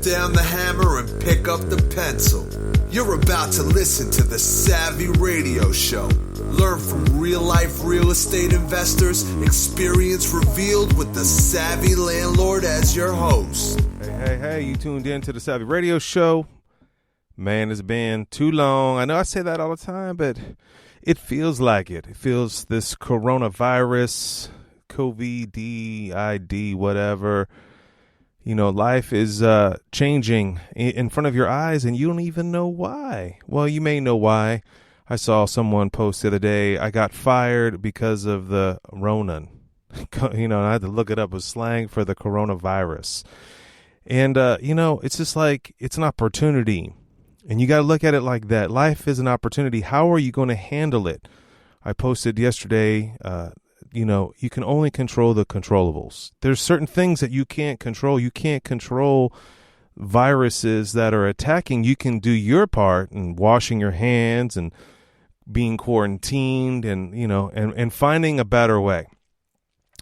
down the hammer and pick up the pencil. You're about to listen to the Savvy Radio Show. Learn from real-life real estate investors, experience revealed with the Savvy Landlord as your host. Hey, you tuned in to the Savvy Radio Show. Man, it's been too long. I know I say that all the time, but it feels like it. It feels this coronavirus, COVID, whatever. You know, life is changing in front of your eyes, and you don't even know why. Well, you may know why. I saw someone post the other day, I got fired because of the Ronan. You know, and I had to look it up as slang for the coronavirus. And, you know, it's just like, it's an opportunity. And you got to look at it like that. Life is an opportunity. How are you going to handle it? I posted yesterday, you know, you can only control the controllables. There's certain things that you can't control. You can't control viruses that are attacking. You can do your part in washing your hands and being quarantined and, you know, and finding a better way.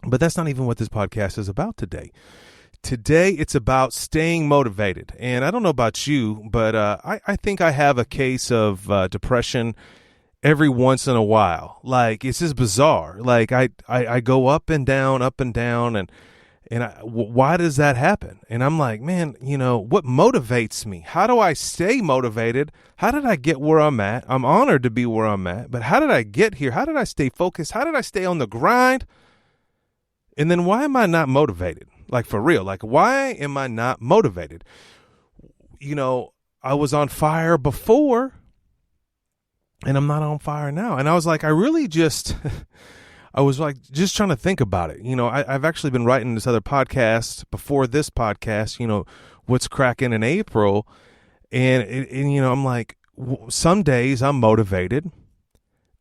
But that's not even what this podcast is about today. Today, it's about staying motivated. And I don't know about you, but I think I have a case of depression every once in a while. Like, it's just bizarre. Like, I go up and down, and why does that happen? And I'm like, man, you know, what motivates me? How do I stay motivated? How did I get where I'm at? I'm honored to be where I'm at, but how did I get here? How did I stay focused? How did I stay on the grind? And then why am I not motivated? Like, for real, like, why am I not motivated? You know, I was on fire before, and I'm not on fire now. And I was like, I really just, I was like, just trying to think about it. You know, I've actually been writing this other podcast before this podcast, you know, what's cracking in April. And you know, I'm like, some days I'm motivated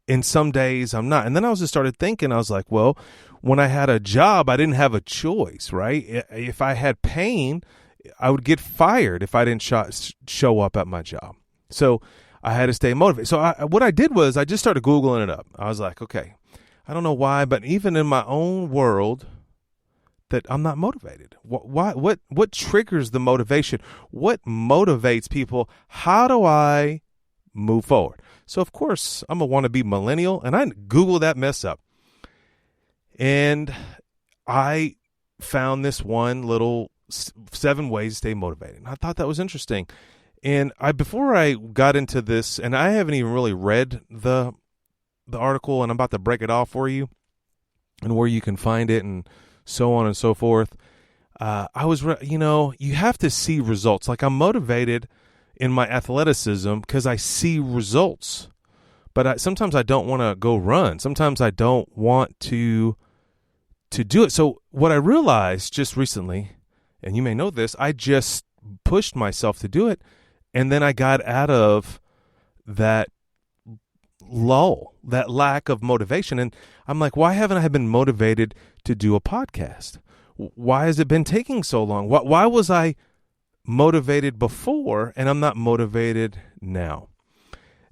and some days I'm not. And then I was just started thinking, I was like, well, when I had a job, I didn't have a choice, right? If I had pain, I would get fired if I didn't show up at my job. So I had to stay motivated. So what I did was I just started Googling it up. I was like, okay, I don't know why, but even in my own world that I'm not motivated. What triggers the motivation? What motivates people? How do I move forward? So, of course, I'm a wannabe millennial, and I Googled that mess up. And I found this one little 7 ways to stay motivated. And I thought that was interesting. And before I got into this, and I haven't even really read the article, and I'm about to break it off for you and where you can find it and so on and so forth. You know, you have to see results. Like, I'm motivated in my athleticism because I see results. But sometimes I don't want to go run. Sometimes I don't want to do it. So what I realized just recently, and you may know this, I just pushed myself to do it. And then I got out of that lull, that lack of motivation. And I'm like, why haven't I been motivated to do a podcast? Why has it been taking so long? Why was I motivated before and I'm not motivated now?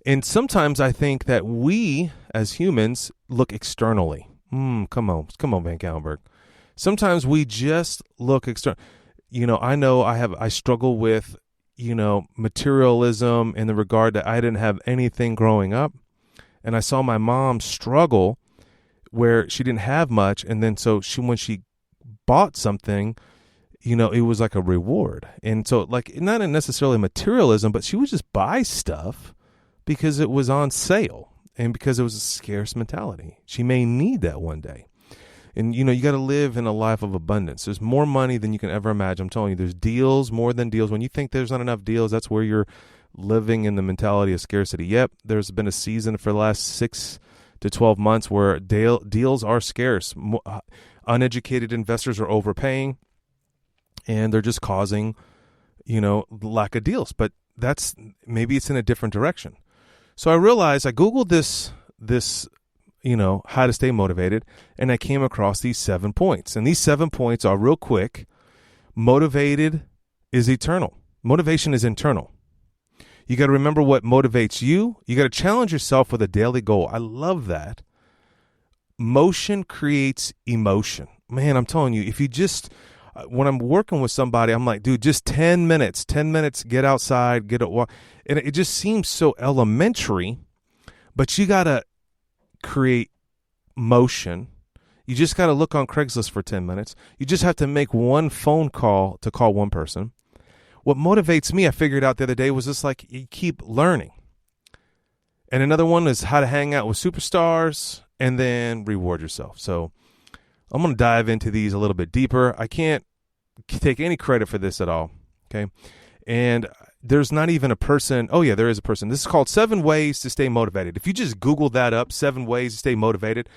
And sometimes I think that we as humans look externally. Come on, VanCauwenbergh. Sometimes we just look external. You know I struggle with, you know, materialism in the regard that I didn't have anything growing up. And I saw my mom struggle where she didn't have much. And then so when she bought something, you know, it was like a reward. And so, like, not necessarily materialism, but she would just buy stuff because it was on sale and because it was a scarce mentality. She may need that one day. And, you know, you got to live in a life of abundance. There's more money than you can ever imagine. I'm telling you, there's deals, more than deals. When you think there's not enough deals, that's where you're living in the mentality of scarcity. Yep, there's been a season for the last 6 to 12 months where deals are scarce. Uneducated investors are overpaying, and they're just causing, you know, lack of deals. But maybe it's in a different direction. So I realized, I Googled this, you know, how to stay motivated, and I came across these 7 points. And these 7 points are real quick. Motivated is eternal. Motivation is internal. You got to remember what motivates you. You got to challenge yourself with a daily goal. I love that. Motion creates emotion. Man, I'm telling you, if you just, when I'm working with somebody, I'm like, dude, just 10 minutes, get outside, get a walk. And it just seems so elementary, but you got to create motion. You just got to look on Craigslist for 10 minutes. You just have to make one phone call to call one person. What motivates me, I figured out the other day, was just like you keep learning. And another one is how to hang out with superstars and then reward yourself. So I'm going to dive into these a little bit deeper. I can't take any credit for this at all, okay? And there's not even a person. Oh, yeah, there is a person. This is called 7 Ways to Stay Motivated. If you just Google that up, 7 Ways to Stay Motivated,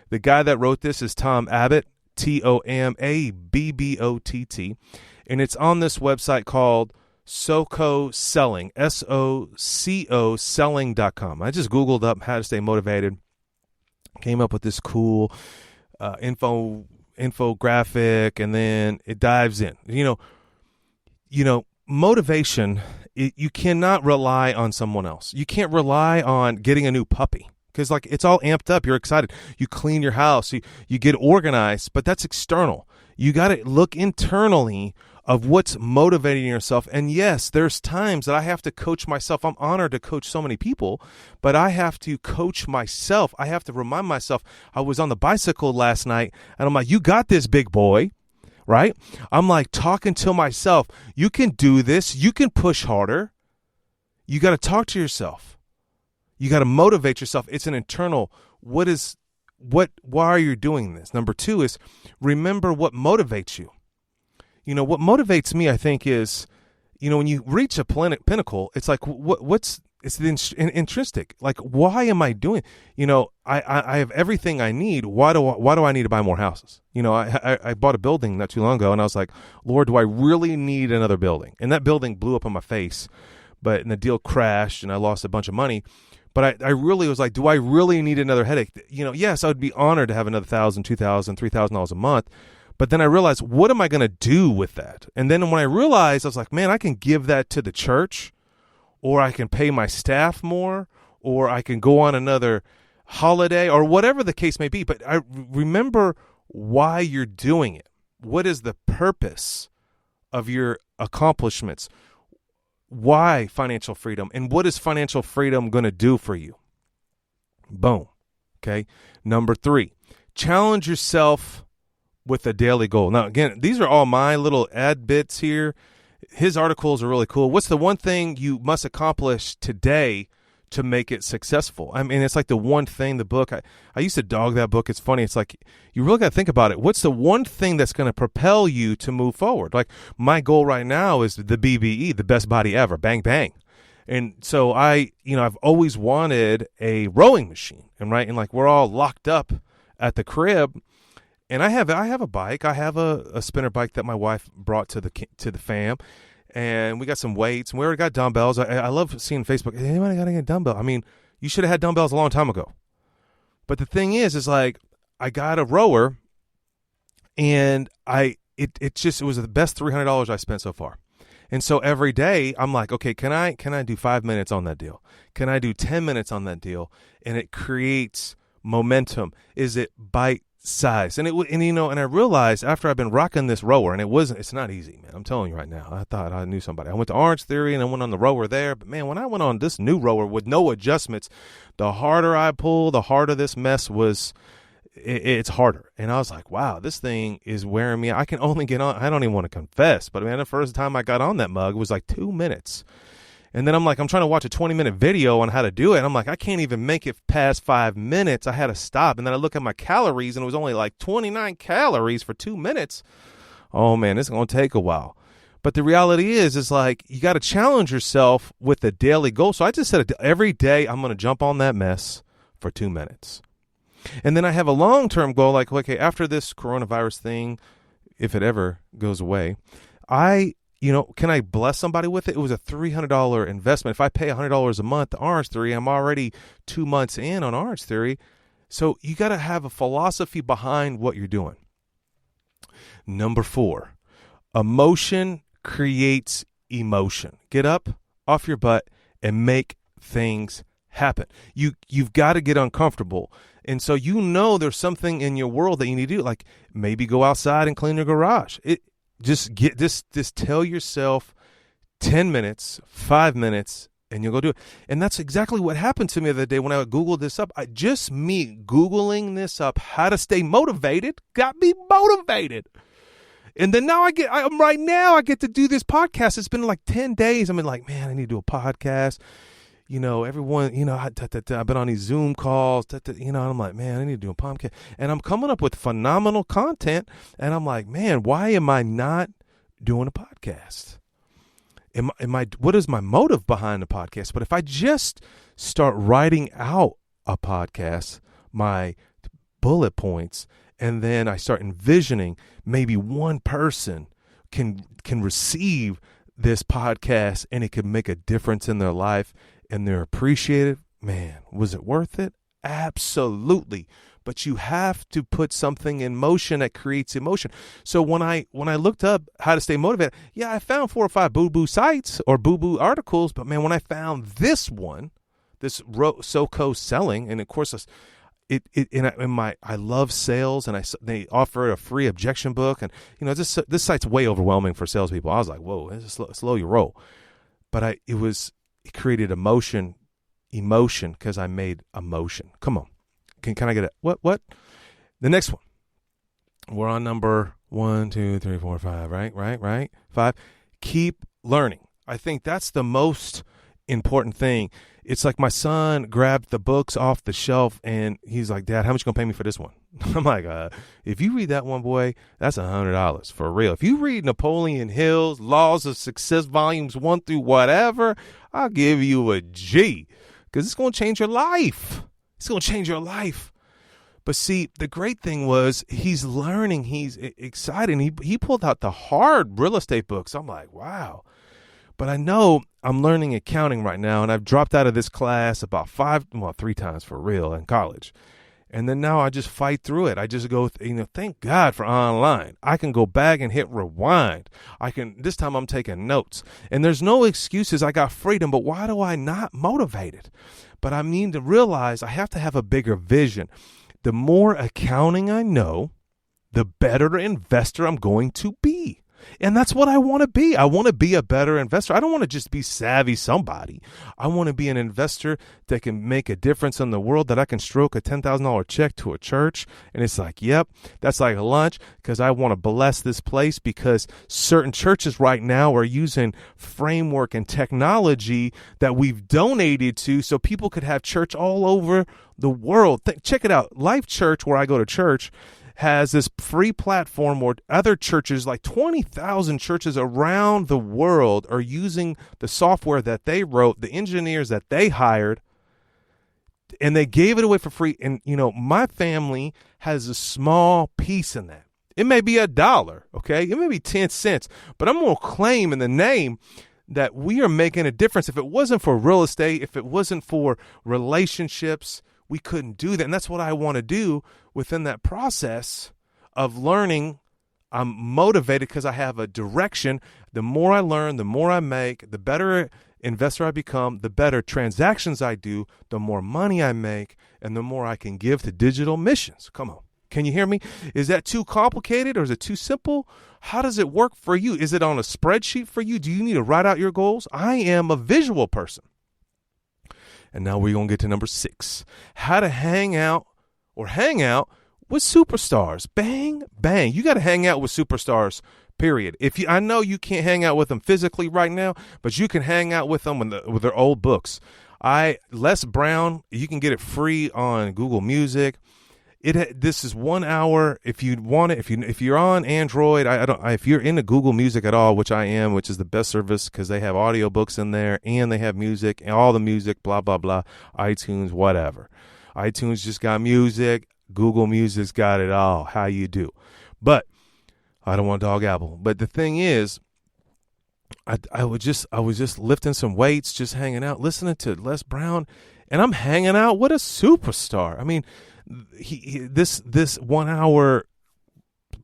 the guy that wrote this is Tom Abbott, Tomabbott, and it's on this website called SOCO Selling, SOCO Selling.com. I just Googled up how to stay motivated, came up with this cool infographic, and then it dives in. You know, motivation, you cannot rely on someone else. You can't rely on getting a new puppy because like it's all amped up. You're excited. You clean your house. You get organized, but that's external. You got to look internally of what's motivating yourself. And yes, there's times that I have to coach myself. I'm honored to coach so many people, but I have to coach myself. I have to remind myself. I was on the bicycle last night and I'm like, you got this, big boy, right? I'm like talking to myself. You can do this. You can push harder. You got to talk to yourself. You got to motivate yourself. It's an internal, why are you doing this? Number 2 is remember what motivates you. You know, what motivates me, I think, is, you know, when you reach a pinnacle, it's like, it's the intrinsic. Like, why am I doing? You know, I have everything I need. Why do I need to buy more houses? You know, I bought a building not too long ago, and I was like, Lord, do I really need another building? And that building blew up in my face, and the deal crashed, and I lost a bunch of money. But I really was like, do I really need another headache? You know, yes, I would be honored to have another $1,000, $2,000, $3,000 a month. But then I realized, what am I going to do with that? And then when I realized, I was like, man, I can give that to the church, or I can pay my staff more, or I can go on another holiday, or whatever the case may be. But I remember why you're doing it. What is the purpose of your accomplishments? Why financial freedom? And what is financial freedom going to do for you? Boom. Okay. Number 3, challenge yourself with a daily goal. Now, again, these are all my little ad bits here. His articles are really cool. What's the one thing you must accomplish today to make it successful? I mean, it's like the one thing, the book, I used to dog that book. It's funny. It's like, you really got to think about it. What's the one thing that's going to propel you to move forward? Like my goal right now is the BBE, the best body ever, bang, bang. And so I've always wanted a rowing machine, and like we're all locked up at the crib. And I have a bike. I have a spinner bike that my wife brought to the fam, and we got some weights. And we already got dumbbells. I love seeing Facebook. Anybody got any dumbbell? I mean, you should have had dumbbells a long time ago. But the thing is like I got a rower, and it was the best $300 I spent so far. And so every day I'm like, okay, can I do 5 minutes on that deal? Can I do 10 minutes on that deal? And it creates momentum. Is it bite size? And I realized after I've been rocking this rower, and it's not easy, man. I'm telling you right now. I thought I knew somebody. I went to Orange Theory and I went on the rower there, but man, when I went on this new rower with no adjustments, the harder I pull, the harder this mess was. It's harder. And I was like, wow, this thing is wearing me. I can only get on. I don't even want to confess, but man, the first time I got on that mug was like 2 minutes. And then I'm trying to watch a 20-minute video on how to do it. And I'm like, I can't even make it past 5 minutes. I had to stop. And then I look at my calories, and it was only like 29 calories for 2 minutes. Oh, man, this is going to take a while. But the reality is like you got to challenge yourself with a daily goal. So I just said every day I'm going to jump on that mess for 2 minutes. And then I have a long-term goal, like, okay, after this coronavirus thing, if it ever goes away, can I bless somebody with it? It was a $300 investment. If I pay $100 a month to Orange Theory, I'm already 2 months in on Orange Theory. So you got to have a philosophy behind what you're doing. Number 4, emotion creates emotion. Get up off your butt and make things happen. You've got to get uncomfortable. And so there's something in your world that you need to do, like maybe go outside and clean your garage. Just tell yourself 10 minutes, 5 minutes, and you'll go do it. And that's exactly what happened to me the other day when I Googled this up. Me Googling this up, how to stay motivated, got me motivated. And then now I get to do this podcast. It's been like 10 days. I'm like, man, I need to do a podcast. Everyone, I've been on these Zoom calls, and I'm like, man, I need to do a podcast. And I'm coming up with phenomenal content. And I'm like, man, why am I not doing a podcast? What is my motive behind the podcast? But if I just start writing out a podcast, my bullet points, and then I start envisioning maybe one person can receive this podcast and it can make a difference in their life and they're appreciated, man, was it worth it? Absolutely. But you have to put something in motion that creates emotion. So when I looked up how to stay motivated, I found 4 or 5 boo-boo sites or boo-boo articles. But man, when I found this one, this SoCo Selling, and of course, I love sales, and they offer a free objection book, and this site's way overwhelming for salespeople. I was like, whoa, slow your roll. But it created emotion because I made emotion. Come on. Can I get it? What? The next one. We're on number 1, 2, 3, 4, 5, right? 5. Keep learning. I think that's the most important thing. It's like my son grabbed the books off the shelf and he's like, Dad, how much you gonna pay me for this one? I'm like, if you read that one, boy, that's $100 for real. If you read Napoleon Hill's Laws of Success volumes 1 through whatever, I'll give you a G, because it's gonna change your life. It's gonna change your life. But see, the great thing was he's learning, he's excited. He pulled out the hard real estate books. I'm like, wow. But I know I'm learning accounting right now, and I've dropped out of this class about 3 times for real in college. And then now I just fight through it. I just go, thank God for online. I can go back and hit rewind. This time I'm taking notes. And there's no excuses. I got freedom, but why do I not motivated? But I need to realize I have to have a bigger vision. The more accounting I know, the better investor I'm going to be. And that's what I want to be. I want to be a better investor. I don't want to just be savvy somebody. I want to be an investor that can make a difference in the world, that I can stroke a $10,000 check to a church. And it's like, yep, that's like a lunch, because I want to bless this place, because certain churches right now are using framework and technology that we've donated to so people could have church all over the world. Check it out. Life Church, where I go to church, has this free platform where other churches, like 20,000 churches around the world, are using the software that they wrote, the engineers that they hired, and they gave it away for free. And, my family has a small piece in that. It may be $1, okay? It may be 10 cents, but I'm going to claim in the name that we are making a difference. If it wasn't for real estate, if it wasn't for relationships, we couldn't do that. And that's what I want to do within that process of learning. I'm motivated because I have a direction. The more I learn, the more I make, the better investor I become, the better transactions I do, the more money I make, and the more I can give to digital missions. Come on. Can you hear me? Is that too complicated, or is it too simple? How does it work for you? Is it on a spreadsheet for you? Do you need to write out your goals? I am a visual person. And now we're going to get to number 6, how to hang out with superstars. Bang, bang. You got to hang out with superstars, period. I know you can't hang out with them physically right now, but you can hang out with them with their old books. Les Brown, you can get it free on Google Music. This is 1 hour. If you want it, if you're on Android, if you're into Google Music at all, which I am, which is the best service, because they have audiobooks in there and they have music and all the music, blah, blah, blah, iTunes, whatever. iTunes just got music. Google Music's got it all. How you do? But I don't want dog apple. But the thing is, I was just lifting some weights, just hanging out, listening to Les Brown, and I'm hanging out with a superstar. I mean, this 1 hour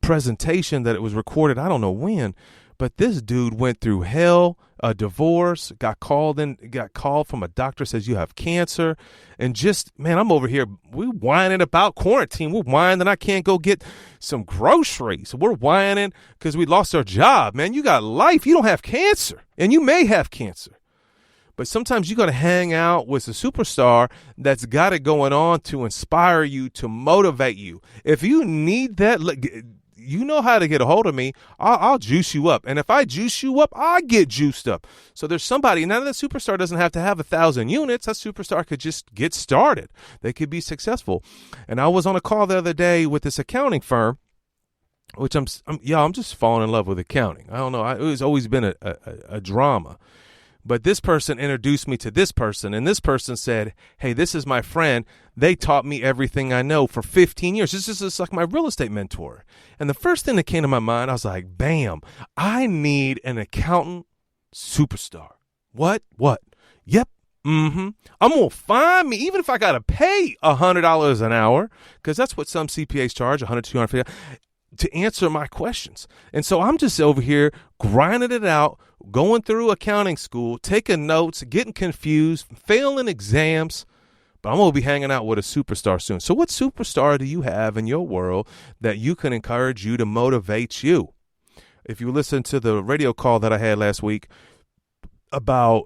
presentation that it was recorded, I don't know when, But this dude went through hell, a divorce, got called from a doctor, says you have cancer. And just, man, I'm over here. We whining about quarantine. We're whining that I can't go get some groceries. We're whining because we lost our job. Man, you got life. You don't have cancer. And you may have cancer. But sometimes you got to hang out with a superstar that's got it going on to inspire you, to motivate you. If you need that, you know how to get a hold of me. I'll juice you up. And if I juice you up, I get juiced up. So there's somebody. Now that superstar doesn't have to have 1,000 units. That superstar could just get started. They could be successful. And I was on a call the other day with this accounting firm, which I'm just falling in love with accounting. I don't know. It's always been a drama. But this person introduced me to this person, and this person said, hey, this is my friend. They taught me everything I know for 15 years. This is like my real estate mentor. And the first thing that came to my mind, I was like, bam, I need an accountant superstar. What? Yep. I'm going to find me, even if I got to pay $100 an hour, because that's what some CPAs charge, $100, $250, to answer my questions. And so I'm just over here grinding it out, going through accounting school, taking notes, getting confused, failing exams, but I'm going to be hanging out with a superstar soon. So what superstar do you have in your world that you can encourage you to motivate you? If you listen to the radio call that I had last week about,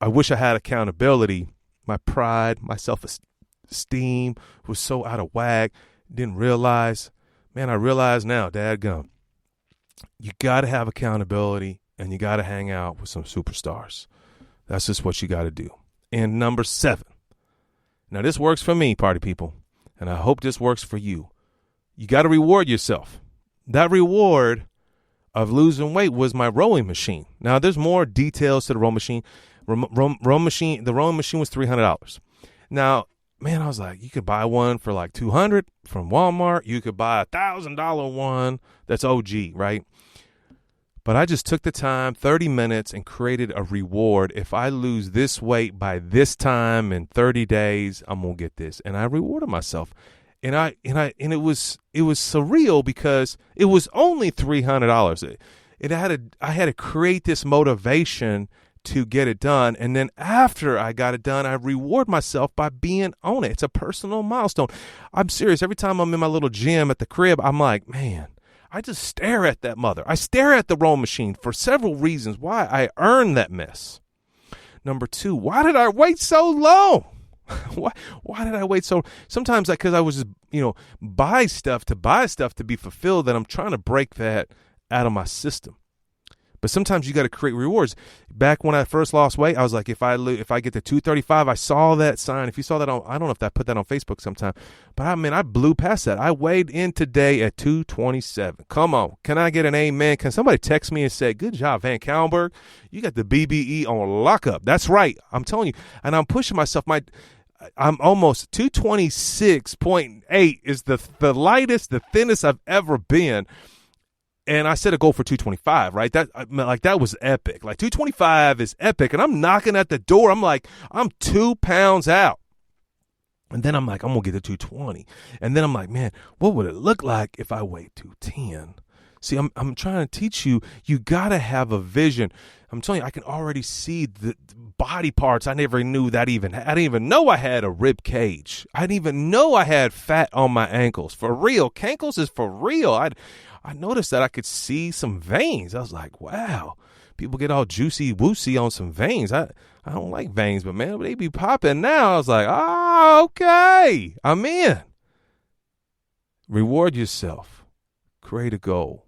I wish I had accountability, my pride, my self-esteem was so out of whack, didn't realize. Man, I realize now, dadgum, you got to have accountability and you got to hang out with some superstars. That's just what you got to do. And number 7. Now, this works for me, party people, and I hope this works for you. You got to reward yourself. That reward of losing weight was my rowing machine. Now, there's more details to the rowing machine. The rowing machine was $300. Now, man, I was like, you could buy one for like $200 from Walmart. You could buy $1,000 one. That's OG, right? But I just took the time, 30 minutes, and created a reward. If I lose this weight by this time in 30 days, I'm gonna get this. And I rewarded myself. And it was surreal because it was only $300. I had to create this motivation to get it done. And then after I got it done, I reward myself by being on it. It's a personal milestone. I'm serious. Every time I'm in my little gym at the crib, I'm like, man, I just stare at that mother. I stare at the rowing machine for several reasons why I earned that mess. Number 2, why did I wait so long? Why did I wait so? Sometimes because I was just, buy stuff to be fulfilled, that I'm trying to break that out of my system. But sometimes you got to create rewards. Back when I first lost weight, I was like, if I get to 235, I saw that sign. If you saw that I don't know if I put that on Facebook sometime, but I blew past that. I weighed in today at 227. Come on. Can I get an amen? Can somebody text me and say, good job, VanCauwenbergh. You got the BBE on lockup. That's right. I'm telling you. And I'm pushing myself. I'm almost 226.8 is the lightest, the thinnest I've ever been. And I set a goal for 225, right? That was epic. Like 225 is epic. And I'm knocking at the door. I'm like, I'm 2 pounds out. And then I'm like, I'm going to get to 220. And then I'm like, man, what would it look like if I weighed 210? See, I'm trying to teach you, you got to have a vision. I'm telling you, I can already see the body parts I never knew that I didn't even know I had a rib cage. I didn't even know I had fat on my ankles. For real. Cankles is for real. I noticed that I could see some veins. I was like, wow, people get all juicy woosy on some veins. I don't like veins, but man, they be popping now. I was like, okay, I'm in. Reward yourself. Create a goal.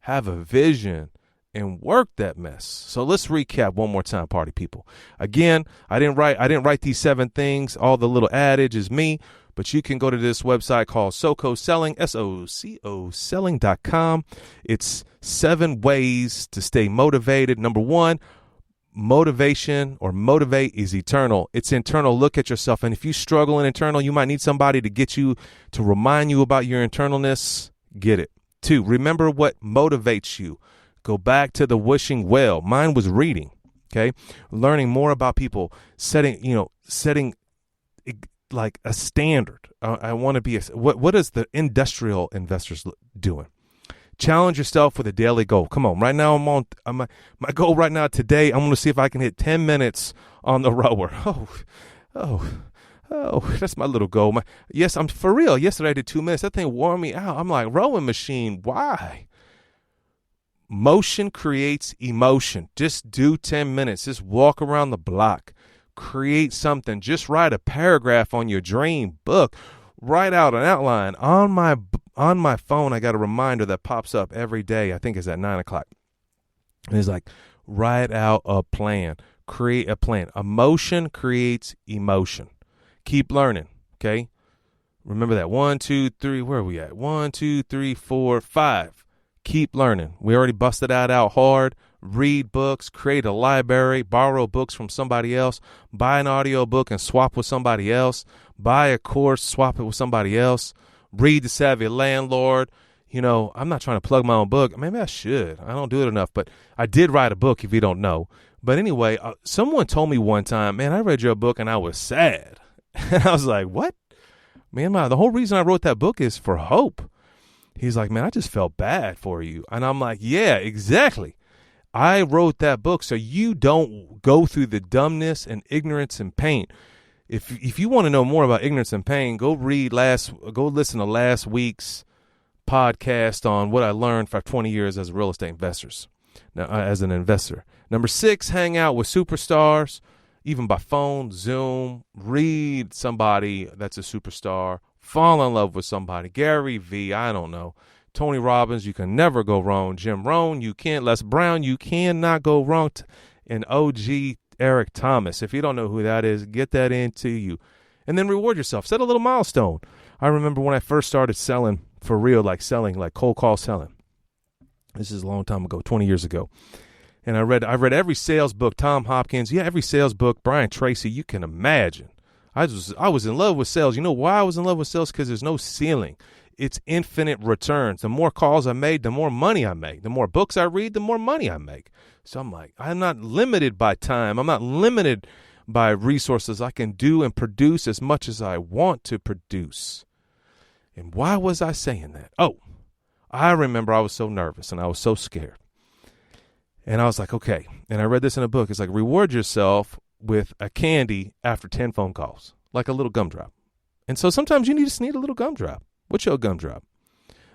Have a vision and work that mess. So let's recap one more time, party people. Again, I didn't write these 7 things. All the little adage is me. But you can go to this website called SoCo Selling, SOCO Selling.com. It's 7 ways to stay motivated. Number 1, motivation or motivate is eternal. It's internal. Look at yourself. And if you struggle in internal, you might need somebody to get you to remind you about your internalness. Get it. 2, remember what motivates you. Go back to the wishing well. Mine was reading. Okay. Learning more about people, setting like a standard. I want to be what is the industrial investors doing? Challenge yourself with a daily goal. Come on. Right now, my goal right now today, I'm going to see if I can hit 10 minutes on the rower. Oh, that's my little goal. Yes, I'm for real. Yesterday I did 2 minutes. That thing wore me out. I'm like, rowing machine, why? Motion creates emotion. Just do 10 minutes. Just walk around the block. Create something. Just write a paragraph on your dream book. Write out an outline. On my phone, I got a reminder that pops up every day. I think it's at 9 o'clock. And it's like, write out a plan. Create a plan. Emotion creates emotion. Keep learning, okay? Remember that. 1, 2, 3. Where are we at? 1, 2, 3, 4, 5. Keep learning. We already busted that out hard. Read books, create a library, borrow books from somebody else, buy an audio book and swap with somebody else, buy a course, swap it with somebody else, read The Savvy Landlord. You know, I'm not trying to plug my own book. Maybe I should. I don't do it enough, but I did write a book if you don't know. But anyway, someone told me one time, man, I read your book and I was sad. And I was like, what? Man, the whole reason I wrote that book is for hope. He's like, man, I just felt bad for you. And I'm like, yeah, exactly. I wrote that book so you don't go through the dumbness and ignorance and pain. If you want to know more about ignorance and pain, go listen to last week's podcast on what I learned for 20 years as a real estate investors. Now, as an investor. Number 6, hang out with superstars. Even by phone, Zoom, read somebody that's a superstar, fall in love with somebody. Gary V, I don't know. Tony Robbins, you can never go wrong. Jim Rohn, you can't. Les Brown, you cannot go wrong. And OG Eric Thomas, if you don't know who that is, get that into you. And then reward yourself. Set a little milestone. I remember when I first started selling for real, like cold call selling. This is a long time ago, 20 years ago. And I read every sales book, Tom Hopkins, every sales book, Brian Tracy, you can imagine. I was in love with sales. You know why I was in love with sales? Because there's no ceiling. It's infinite returns. The more calls I made, the more money I make. The more books I read, the more money I make. So I'm like, I'm not limited by time. I'm not limited by resources. I can do and produce as much as I want to produce. And why was I saying that? Oh, I remember I was so nervous and I was so scared. And I was like, okay. And I read this in a book. It's like, reward yourself with a candy after 10 phone calls, like a little gumdrop. And so sometimes you just need a little gumdrop. What's your gumdrop?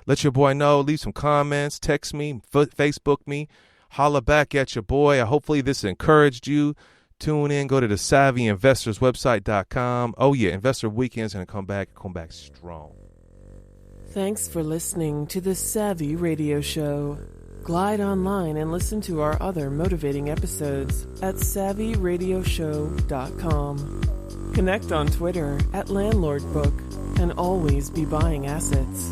Let your boy know. Leave some comments. Text me. Facebook me. Holla back at your boy. Hopefully this encouraged you. Tune in. Go to the SavvyInvestorsWebsite.com. Oh, yeah. Investor Weekend's going to come back strong. Thanks for listening to the Savvy Radio Show. Glide online and listen to our other motivating episodes at SavvyRadioshow.com. Connect on Twitter at LandlordBook and always be buying assets.